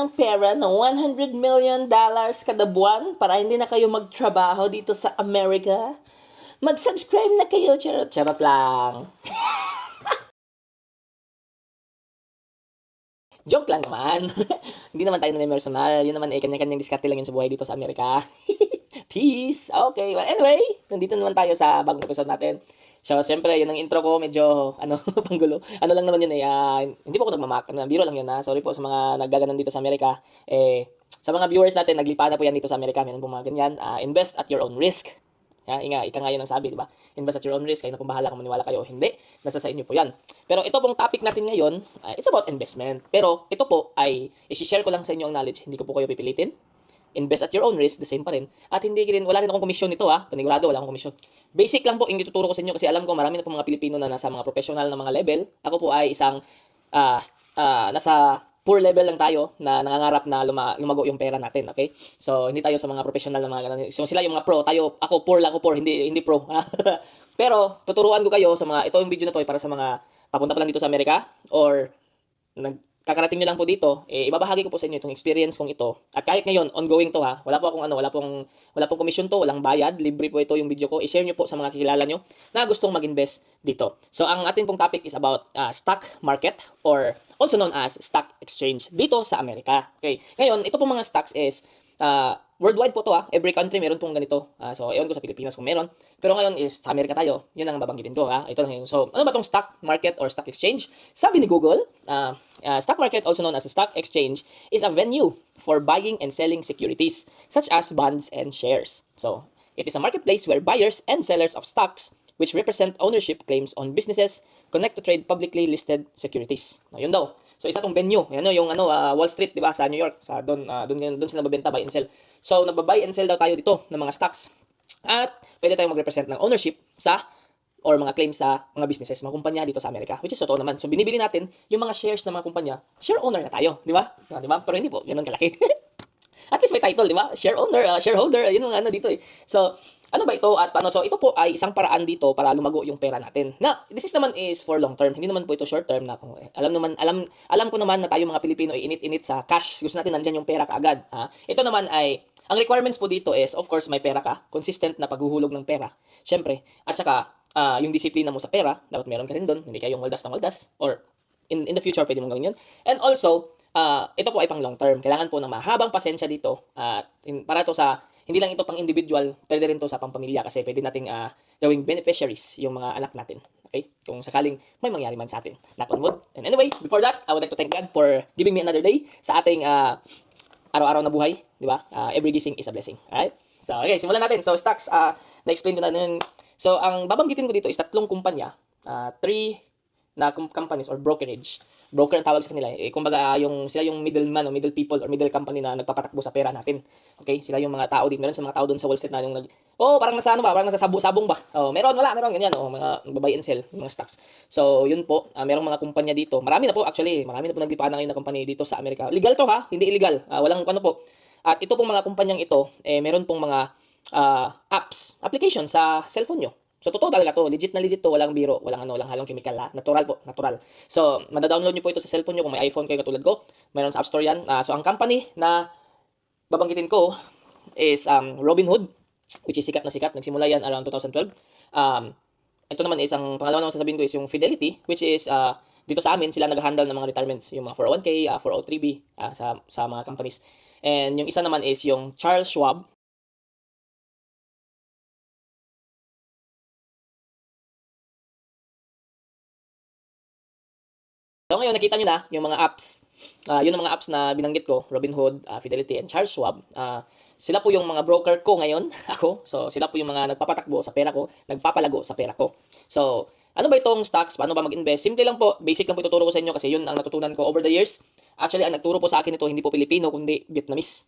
ng pera ng $100 million kada buwan para hindi na kayo magtrabaho dito sa Amerika? Mag-subscribe na kayo, charot, charot lang. Joke lang naman. Hindi naman tayo personal. Yun naman kanya-kanyang diskarte lang yun sa buhay dito sa Amerika. Peace! Okay, well anyway, nandito naman tayo sa bagong episode natin. So, siyempre, yun ang intro ko, medyo, panggulo. Ano lang naman yun hindi po ako nagmamak, biro lang yun Sorry po sa mga naggaganon dito sa Amerika. Sa mga viewers natin, naglipa na po yan dito sa Amerika, meron po mga ganyan. Invest at your own risk. Ika nga yun ang sabi, di ba? Invest at your own risk, kayo na kung bahala kung maniwala kayo o hindi. Nasa sa inyo po yan. Pero ito pong topic natin ngayon, it's about investment. Pero ito po ay, isi-share ko lang sa inyo ang knowledge, hindi ko po kayo pipilitin. Invest at your own risk, the same pa rin. At hindi rin, wala rin akong komisyon nito Panigurado, wala akong komisyon. Basic lang po yung ituturo ko sa inyo kasi alam ko marami na po mga Pilipino na nasa mga professional na mga level. Ako po ay isang nasa poor level lang tayo na nangangarap na lumago yung pera natin, okay? So, hindi tayo sa mga professional na mga ganun. So, sila yung mga pro, ako poor, hindi pro. Pero, tuturuan ko kayo sa mga, ito yung video na to ay para sa mga papunta pa lang dito sa Amerika or kakarating nyo lang po dito, ibabahagi ko po sa inyo itong experience kong ito. At kahit ngayon, ongoing to wala pong commission to, walang bayad, libre po ito yung video ko. I-share nyo po sa mga kilala nyo na gustong mag-invest dito. So, ang ating pong topic is about stock market or also known as stock exchange dito sa Amerika. Okay. Ngayon, ito pong mga stocks is worldwide po to Every country meron pong ganito. So, ewan ko sa Pilipinas kung meron. Pero ngayon is sa Amerika tayo. Yun ang babanggitin ko Ito lang yun. So, ano ba tong stock market or stock exchange? Sabi ni Google, stock market, also known as a stock exchange, is a venue for buying and selling securities, such as bonds and shares. So, it is a marketplace where buyers and sellers of stocks, which represent ownership claims on businesses, connect to trade publicly listed securities. Yun daw. So, isa tong venue. Yan yung Wall Street, di ba, sa New York. Doon sila mabenta, buy and sell. So, nagba-buy and sell daw tayo dito ng mga stocks. At pwede tayong mag-represent ng ownership or mga claims sa mga businesses, mga kumpanya dito sa Amerika, which is totoo naman. So, binibili natin yung mga shares ng mga kumpanya, share owner na tayo, di ba? Di ba? Pero hindi po, ganun kalaki. At least may title, di ba? Share owner, shareholder, yun ang dito So, ano ba ito at paano? So, ito po ay isang paraan dito para lumago yung pera natin. This is naman is for long term. Hindi naman po ito short term na kung alam ko naman na tayo mga Pilipino ay init-init sa cash. Gusto natin nandiyan yung pera kaagad. Ito naman ay ang requirements po dito is, of course, may pera ka, consistent na paghuhulog ng pera. Syempre, at saka yung disiplina mo sa pera, dapat meron ka rin doon. Hindi kayong waldas ng waldas or in the future pwede mong gawin yun. And also, ito po ay pang long term. Kailangan po ng mahabang pasensya dito para to sa hindi lang ito pang individual, pwede rin to sa pampamilya kasi pwede nating gawing beneficiaries yung mga anak natin. Okay? Kung sakaling may mangyari man sa atin. Knock on wood. And anyway, before that, I would like to thank God for giving me another day sa ating araw-araw na buhay, di ba? Every gising is a blessing. Alright? So, okay, simulan natin. So, stocks, na-explain ko na nun. So, ang babanggitin ko dito is 3 kumpanya, 3 na companies or brokerage. Broker ang tawag sa kanila. Kumbaga, sila yung middleman o middle people or middle company na nagpapatakbo sa pera natin. Okay? Sila yung mga tao din. Meron sa mga tao doon sa Wall Street na yung parang nasa parang nasa sabong ba? Meron, ganyan. Mga buy and sell, mga stocks. So, yun po. Merong mga kumpanya dito. Marami na po naglipa na ngayon na company dito sa Amerika. Legal to hindi illegal. Walang po. At ito pong mga kumpanyang ito, meron pong mga application sa cellphone nyo. So, totoo talaga to. Legit to. Walang biro. Walang halong chemical Natural po. Natural. So, madadownload nyo po ito sa cellphone nyo kung may iPhone kayo katulad ko. Mayroon sa App Store yan. So, ang company na babanggitin ko is Robinhood, which is sikat na sikat. Nagsimula yan around 2012. Ito naman is, ang pangalawa naman sasabihin ko is yung Fidelity, which is dito sa amin, sila nag-handle ng mga retirements. Yung mga 401k, 403b sa mga companies. And yung isa naman is yung Charles Schwab. So ngayon, nakita nyo na yung mga apps. Yun ang mga apps na binanggit ko, Robinhood, Fidelity, and Charles Schwab. Sila po yung mga broker ko ngayon, ako. So sila po yung mga nagpapatakbo sa pera ko, nagpapalago sa pera ko. So, ano ba itong stocks? Paano ba mag-invest? Simple lang po, basic lang po ituturo ko sa inyo kasi yun ang natutunan ko over the years. Actually, ang nagturo po sa akin ito, hindi po Pilipino, kundi Vietnamese.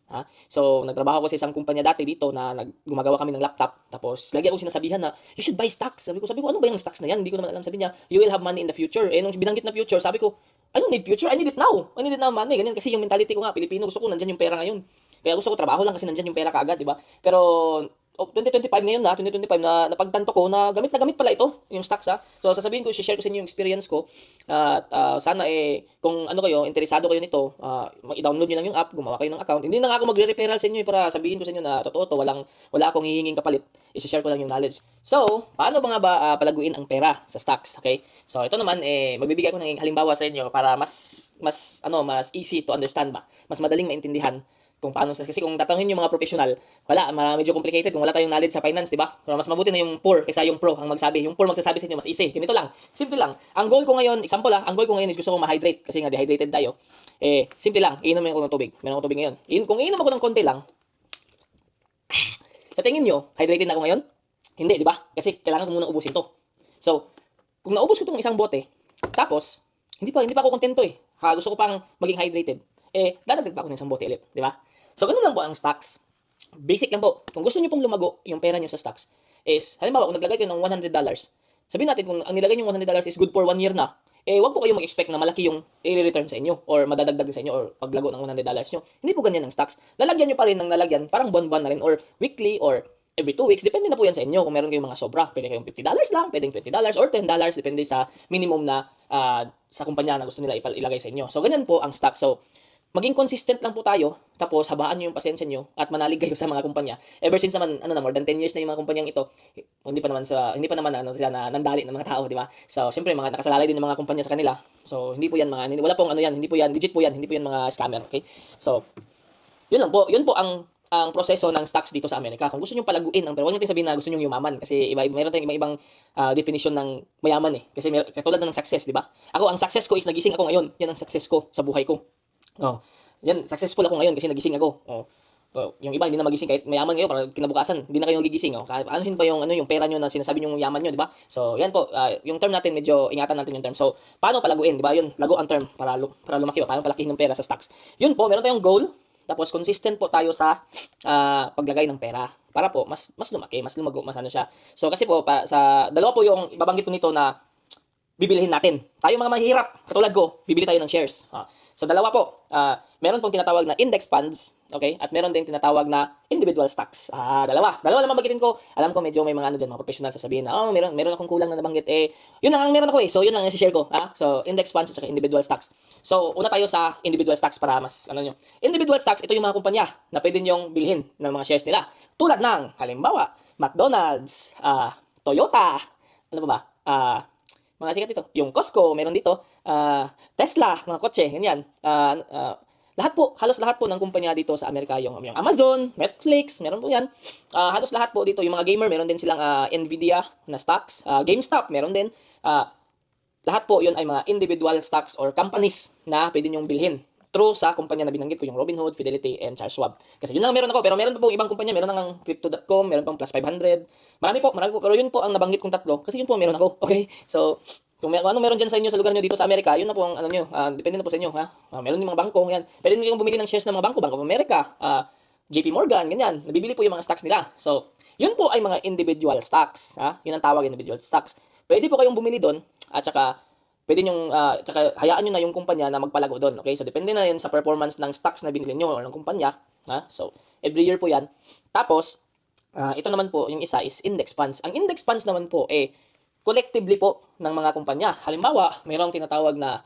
So, nagtrabaho ko sa isang kumpanya dati dito na gumagawa kami ng laptop. Tapos, lagi ako sinasabihan na, you should buy stocks. Sabi ko, ano ba yung stocks na yan? Hindi ko naman alam. Sabi niya, you will have money in the future. Nung binanggit na future, sabi ko, I don't need future, I need it now. I need it now money. Ganyan kasi yung mentality ko Pilipino, gusto ko nandyan yung pera ngayon. Kaya gusto ko trabaho lang kasi nandyan yung pera kaagad, di ba? Pero, 2025 ngayon na, 2025 na napagtanto ko na gamit pala ito, yung stocks ha. So sasabihin ko, share ko sa inyo yung experience ko. At sana kung ano kayo, interesado kayo nito, i-download niyo lang yung app, gumawa kayo ng account. Hindi na nga ako magre-referral sa inyo para sabihin ko sa inyo na totoo to, wala akong hihinging kapalit. I-share ko lang yung knowledge. So, paano ba nga ba palaguin ang pera sa stocks, okay? So, ito naman magbibigay ako ng halimbawa sa inyo para mas easy to understand ba. Mas madaling maintindihan kung paano kasi kung tatanungin yung mga professional, medyo complicated kung wala tayong knowledge sa finance, di ba? Pero mas mabuti na yung poor kaysa yung pro ang magsabi. Yung poor magsasabi sa inyo mas easy. Ganito lang. Simple lang. Ang goal ko ngayon, example ang goal ko ngayon is gusto kong ma-hydrate kasi nga dehydrated tayo. Simple lang. Iinom ako ng tubig. Meron akong tubig ngayon. Kung iinom ako ng konti lang, sa tingin nyo, hydrated na ako ngayon? Hindi, di ba? Kasi kailangan ko muna ubusin to. So, kung naubos ko tong isang bote, tapos, hindi pa ako kontento gusto ko pang maging hydrated. Dadagdag pa ako ng isang bote ulit, di ba? So, ganun lang po ang stocks. Basic lang po. Kung gusto niyo pong lumago yung pera niyo sa stocks, is, halimbawa, kung naglagay kayo ng $100, sabihin natin kung ang nilagay niyo $100 is good for 1 year na, wag po kayo mag-expect na malaki yung i-return sa inyo or madadagdag sa inyo or paglago ng $100 nyo. Hindi po ganyan ang stocks. Lalagyan nyo pa rin ng lalagyan, parang buwan-buwan na rin or weekly or every 2 weeks. Depende na po yan sa inyo kung meron kayong mga sobra. Pwede kayong $50 lang, pwedeng $20 or $10. Depende sa minimum na sa kumpanya na gusto nila ilagay sa inyo. So, ganyan po ang stock. So, maging consistent lang po tayo, tapos habaan nyo yung pasensya nyo at manalig kayo sa mga kumpanya. Ever since naman, more than 10 years na yung mga kumpanyang ito, hindi pa naman sila na nandali ng mga tao, di ba? So, syempre, mga nakasalalay din ng mga kumpanya sa kanila. So, hindi po yan wala pong hindi po yan, legit po yan, hindi po yan mga scammer, okay? So, yun po ang proseso ng stocks dito sa Amerika. Kung gusto niyo palaguin ang pero huwag niyo sabihin na gusto niyo yumaman kasi meron tayong ibang definition ng mayaman Kasi katulad ng success, di ba? Ang success ko is nagising ako ngayon. Yan ang success ko sa buhay ko. Yan, successful ako ngayon kasi nagising ako. Yung iba hindi na magising kahit mayaman kayo para kinabukasan, hindi na kayo gigising. Anuhin pa yung pera niyo na sinasabi niyo yung yaman niyo, di ba? So, yan po, yung term natin medyo ingatan natin yung term. So, paano palaguin, di ba? Yun, lago ang term para lumaki paano palakihin ng pera sa stocks. Yun po, meron tayong goal. Tapos consistent po tayo sa paglagay ng pera para po mas lumaki, mas lumago, mas ano siya. So, kasi po sa dalawa po yung ibabanggit ko nito na bibilihin natin. Tayo mga mahirap, katulad ko, bibili tayo ng shares. So, dalawa po. Meron pong tinatawag na index funds, okay? At meron din tinatawag na individual stocks. Dalawa naman magitin ko. Alam ko medyo may mga mga professional sasabihin na, meron akong kulang na nabanggit. Yun lang ang meron ako So, yun lang ang i-share ko. So, index funds at saka individual stocks. So, una tayo sa individual stocks para mas, Individual stocks, ito yung mga kumpanya na pwede nyong bilhin ng mga shares nila. Tulad ng, halimbawa, McDonald's, Toyota, ano ba? Mga sikat dito. Yung Costco, meron dito. Tesla, mga kotse, ganyan. Halos lahat po ng kumpanya dito sa Amerika, yung Amazon, Netflix, meron po yan. Halos lahat po dito, yung mga gamer, meron din silang Nvidia na stocks. GameStop, meron din. Lahat po yun ay mga individual stocks or companies na pwede nyong bilhin through sa kumpanya na binanggit ko, yung Robinhood, Fidelity, and Charles Schwab. Kasi yun lang meron ako, pero meron pa pong ibang kumpanya, meron ng Crypto.com, meron pang Plus 500. Marami po, pero yun po ang nabanggit kong tatlo, kasi yun po meron ako, okay? So, kung ano meron dyan sa inyo, sa lugar nyo dito sa Amerika, yun na po ang nyo, depende na po sa inyo, ha? Meron yung mga bangko, yan. Pwede nyo bumili ng shares ng mga bangko, Bank of America, JP Morgan, ganyan. Nabibili po yung mga stocks nila. So, yun po ay mga individual stocks, ha? Yun ang tawag, individual stocks. Pwede po kayong bumili doon, at saka pwede nyong, tsaka hayaan nyo na yung kumpanya na magpalago doon, okay? So, depende na yun sa performance ng stocks na binili nyo or ng kumpanya, ha? So, every year po yan. Tapos, ito naman po, yung isa is index funds. Ang index funds naman po, collectively po ng mga kumpanya. Halimbawa, mayroong tinatawag na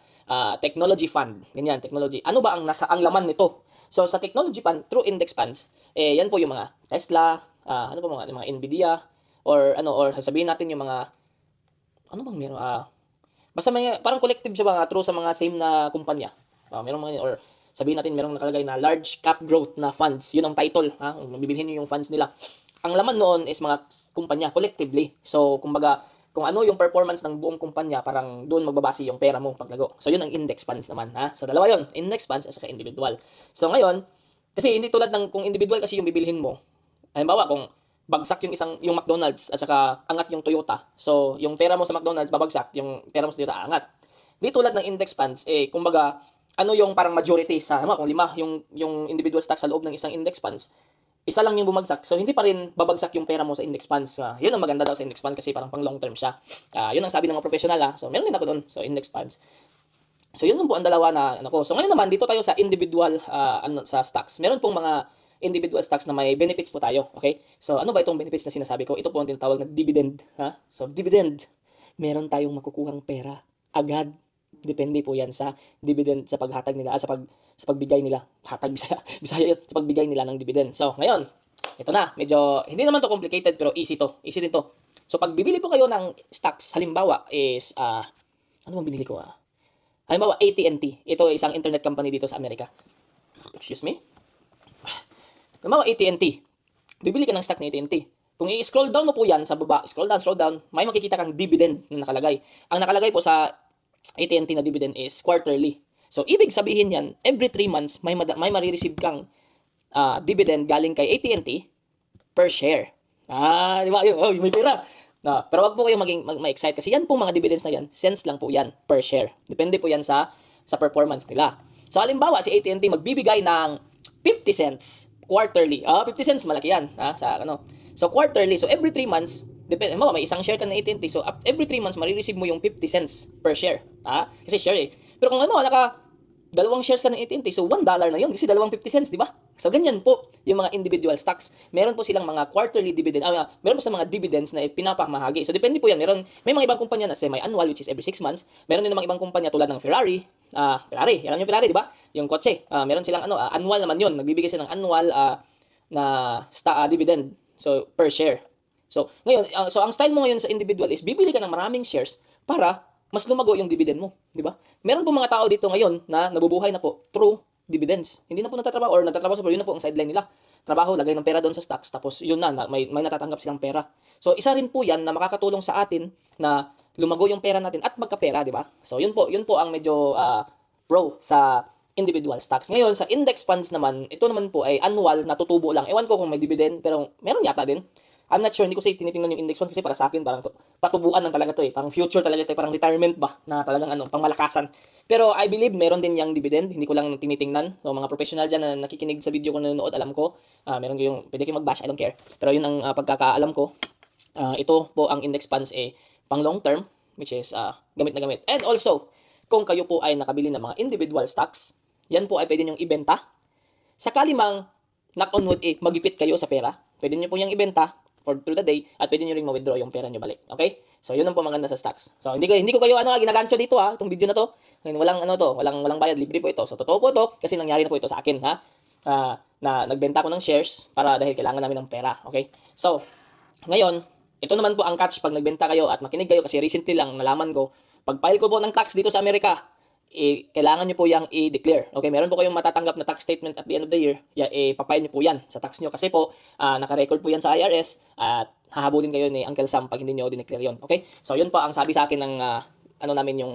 technology fund. Ganyan, technology. Ano ba ang laman nito? So, sa technology fund, through index funds, yan po yung mga Tesla, ano po mga Nvidia, or sabihin natin yung mga, ano bang meron, basta parang collective siya mga through sa mga same na kumpanya. Merong mga, or sabihin natin merong nakalagay na large cap growth na funds. Yun ang title, bibilhin niyo yung funds nila. Ang laman noon is mga kumpanya collectively. So, kumbaga, kung ano yung performance ng buong kumpanya, parang doon magbabase yung pera mo paglago. So, yun ang index funds naman, ha? So, dalawa yun, index funds at saka individual. So, ngayon, kasi hindi tulad ng kung individual kasi yung bibilhin mo. Halimbawa, kung bagsak yung McDonald's at saka angat yung Toyota. So, yung pera mo sa McDonald's babagsak, yung pera mo sa Toyota angat. Di tulad ng index funds, kumbaga, ano yung parang majority sa, kung 5 yung individual stocks sa loob ng isang index funds, isa lang yung bumagsak. So, hindi pa rin babagsak yung pera mo sa index funds. Yun ang maganda daw sa index funds kasi parang pang long term siya. Yun ang sabi ng mga professional. So, meron din ako doon. So, index funds. So, yun po ang dalawa na So, ngayon naman, dito tayo sa individual sa stocks. Meron pong mga individual stocks na may benefits po tayo. Okay? So, ano ba itong benefits na sinasabi ko? Ito po ang tinatawag na dividend. Ha? So, dividend. Meron tayong makukuhang pera agad. Depende po yan sa dividend, sa paghatag nila, sa pagbigay nila. Hatag, Bisaya, Bisaya yun, sa pagbigay nila ng dividend. So, ngayon, ito na. Medyo, hindi naman to complicated, pero easy to. Easy din to. So, pag bibili po kayo ng stocks, halimbawa is, ano bang binili ko? Halimbawa, AT&T. Ito isang internet company dito sa Amerika. Excuse me? Halimbawa, AT&T. Bibili ka ng stock ng AT&T. Kung i-scroll down mo po yan sa baba, scroll down, may makikita kang dividend na nakalagay. Ang nakalagay po sa AT&T na dividend is quarterly. So, ibig sabihin yan, every 3 months, may marireceive kang dividend galing kay AT&T per share. Di ba? May pera. Pero wag po kayong ma-excite kasi yan po mga dividends na yan, cents lang po yan per share. Depende po yan sa performance nila. So, halimbawa, si AT&T magbibigay ng 50 cents quarterly. 50 cents, malaki yan. So, quarterly. So, every 3 months, depende, may isang share ka ng AT&T. So, every 3 months, marireceive mo yung 50 cents per share. Kasi share eh. Pero kung dalawang shares ka ng AT&T, so $1 na yun. Kasi dalawang 50 cents, di ba? So, ganyan po yung mga individual stocks. Meron po silang mga quarterly dividend. Meron po sa mga dividends na pinapamahagi. So, depende po yan. May mga ibang kumpanya na semi-annual, which is every 6 months. Meron din mga ibang kumpanya tulad ng Ferrari. Alam niyo Ferrari, di ba? Yung kotse. Meron silang annual naman yun. Nagbibigay sila ng annual dividend. So, per share. So, ngayon, ang style mo ngayon sa individual is bibili ka ng maraming shares para mas lumago yung dividend mo, di ba? Meron po mga tao dito ngayon na nabubuhay na po through dividends. Hindi na po nagtatrabaho or nagtatrabaho pero yun na po ang sideline nila. Trabaho, lagay ng pera doon sa stocks, tapos yun na may natatanggap silang pera. So, isa rin po yan na makakatulong sa atin na lumago yung pera natin at magkapera, di ba? So, yun po ang medyo pro sa individual stocks. Ngayon, sa index funds naman, ito naman po ay annual na tutubo lang. Ewan ko kung may dividend, pero meron yata din. I'm not sure, hindi ko tinitingnan yung index funds kasi para sa akin parang patubuan lang talaga to eh. Parang future talaga to eh, parang retirement ba na talagang pangmalakasan. Pero I believe meron din yung dividend, hindi ko lang tinitingnan. So mga professional diyan na nakikinig sa video ko nanonood, alam ko, meron pwede kayong mag-bash, I don't care. Pero yun ang pagkakaalam ko. Ito po ang index funds pang long term, which is gamit na gamit. And also, kung kayo po ay nakabili ng mga individual stocks, yan po ay pwede nyong ibenta. Sakali mang knock on wood magipit kayo sa pera, pwede nyo po yung ibenta through the day at pwede nyo ring ma-withdraw yung pera nyo balik. Okay? So, yun ang po maganda sa stocks. So, hindi ko kayo ginagancho dito itong video na to. Walang walang bayad, libre po ito. So, totoo po to kasi nangyari na po ito sa akin, na nagbenta ko ng shares dahil kailangan namin ng pera. Okay? So, ngayon, ito naman po ang catch pag nagbenta kayo at makinig kayo kasi recently lang nalaman ko, pag file ko po ng tax dito sa Amerika, kailangan nyo po yung i-declare. Okay, meron po kayong matatanggap na tax statement at the end of the year. Papile nyo po yan sa tax nyo kasi po, naka-record po yan sa IRS at hahabulin kayo ni Uncle Sam pag hindi nyo dineclare yun. Okay, so yun po ang sabi sa akin ng namin yung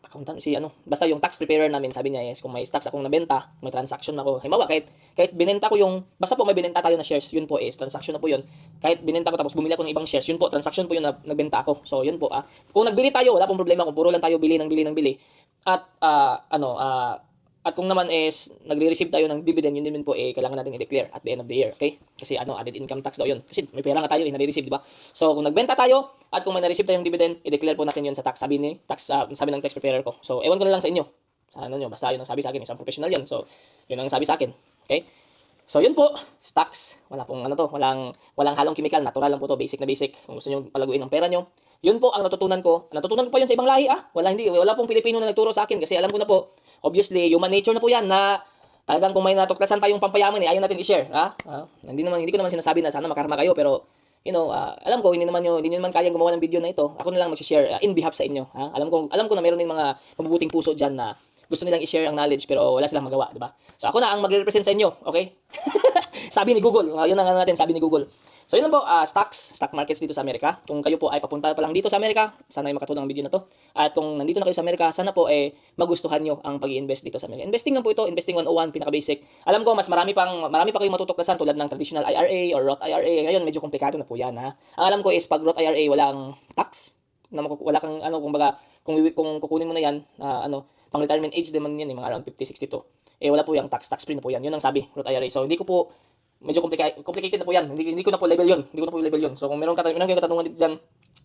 accountant, basta yung tax preparer namin, sabi niya kung may stocks akong nabenta, may transaction ako. Halimbawa, kahit binenta ko basta po may binenta tayo na shares, yun po transaction na po yun. Kahit binenta ko tapos bumili ako ng ibang shares, yun po, transaction po yun na nagbenta ako. So, yun po. Kung nagbili tayo, wala pong problema kung puro lang tayo bili. At kung naman nagre-receive tayo ng dividend, yun din po kailangan natin i-declare at the end of the year, okay? Kasi added income tax daw yun. Kasi may pera nga tayo nare-receive, di ba? So kung nagbenta tayo at kung may na-receive tayong dividend, i-declare po natin yun sa tax, sabi ng tax preparer ko. So ewan ko na lang sa inyo. Sa nyo, basta yun ang sabi sa akin, isang professional yun. So yun ang sabi sa akin, okay? So yun po, stocks, wala pong walang halong chemical, natural lang po to, basic na basic. Kung gusto niyo palaguin ang pera nyo, yun po ang natutunan ko. Natutunan ko pa yun sa ibang lahi wala pong Pilipino na nagturo sa akin kasi alam ko na po, obviously, human nature na po yan na talagang kung may natuklasan tayong pampayaman ayaw natin i-share, hindi ko naman sinasabi na sana makarma kayo, pero alam ko hindi niyo naman kayang gumawa ng video na ito. Ako na lang mag-share in behalf sa inyo, Alam ko na meron din mga mabubuting puso diyan na gusto nilang i-share ang knowledge pero wala silang magawa, di ba? So ako na ang magre-represent sa inyo, okay? Sabi ni Google, yun ang natin, sabi ni Google. So yun lang po, stock markets dito sa Amerika. Kung kayo po ay papunta pa lang dito sa Amerika, sana ay makatulong ang video na to. At kung nandito na kayo sa Amerika, sana po magustuhan nyo ang pag-i-invest dito sa Amerika. Investing lang po ito, Investing 101, pinaka-basic. Alam ko, marami pa kayong matutuklasan tulad ng traditional IRA or Roth IRA. Ngayon, medyo komplikado na po yan, Ang alam ko is pag Roth IRA, walang tax. Wala kang, kumbaga, kung kukunin mo na yan, pang retirement age din man yan, mga around 50, 62. Wala po yung tax free na po yan. Yun ang sabi, Roth IRA. So, hindi ko po, medyo complicated na po yan. Hindi ko na po level yun. So, kung meron kayong katanungan dito dyan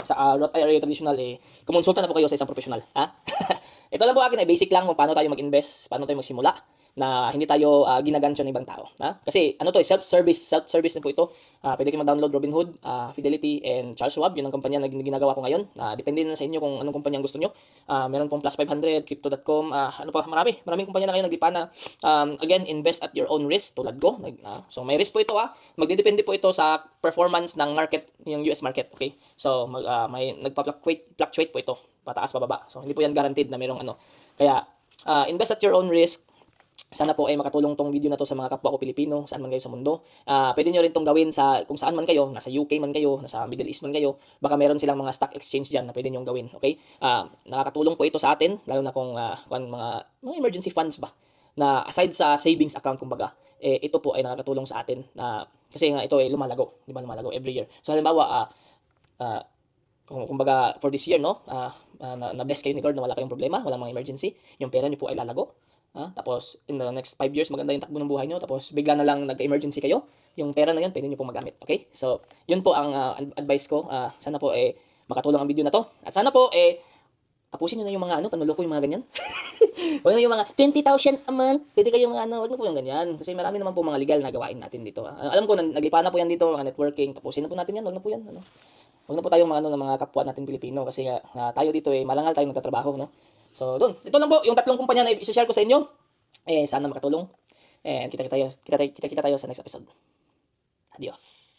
sa Roth IRA traditional, kumonsulta na po kayo sa isang professional. Ito lang po akin, basic lang kung paano tayo mag-invest, paano tayo magsimula, na hindi tayo ginagancho ng ibang tao. Kasi ano to, self-service na po ito. Pwede kayo mag-download Robinhood, Fidelity, and Charles Schwab. Yun ang kumpanya na ginagawa ko ngayon. Depende na sa inyo kung anong kumpanya ang gusto nyo. Meron pong Plus 500, Crypto.com, ano pa, maraming kumpanya na ngayon naglipana. Again, invest at your own risk, tulad ko. So may risk po ito Magdedepende po ito sa performance ng market, yung US market, okay? So may nagpa-fluctuate po ito, pataas pababa. So hindi po yan guaranteed na merong ano. Kaya invest at your own risk. Sana po ay makatulong tong video na to sa mga kapwa ko Pilipino, saan man kayo sa mundo. Pwede nyo rin tong gawin sa kung saan man kayo, nasa UK man kayo, nasa Middle East man kayo. Baka meron silang mga stock exchange diyan na pwede nyo gawin, okay? Nakakatulong po ito sa atin, lalo na kung mga emergency funds ba, na aside sa savings account kumbaga, ito po ay nakakatulong sa atin na kasi nga ito ay lumalago, di ba, lumalago every year. So halimbawa kumbaga for this year, no, na-bless kayo ni God na wala kayong problema, walang mga emergency, yung pera niyo po ay lalago. Tapos in the next 5 years maganda yung takbo ng buhay nyo, tapos bigla na lang nagka-emergency kayo, yung pera na yan pwede nyo pong magamit, okay? So yun po ang advice ko. Sana po makatulong ang video na to, at sana po tapusin nyo na yung mga panuloko, yung mga ganyan. Huwag na yung mga 20,000 a month, pwede kayo mga huwag na po yung ganyan, kasi marami naman po mga legal na gawain natin dito. Alam ko naglipa na po yan dito, mga networking, tapusin na po natin yan, huwag na po yan, huwag na po tayong mga ng mga kapwa natin Pilipino, kasi tayo dito malangal tayo nagtatrabaho, no? So, doon. Ito lang po yung tatlong kumpanya na i-share ko sa inyo. Sana makatulong. And kita tayo sa next episode. Adios.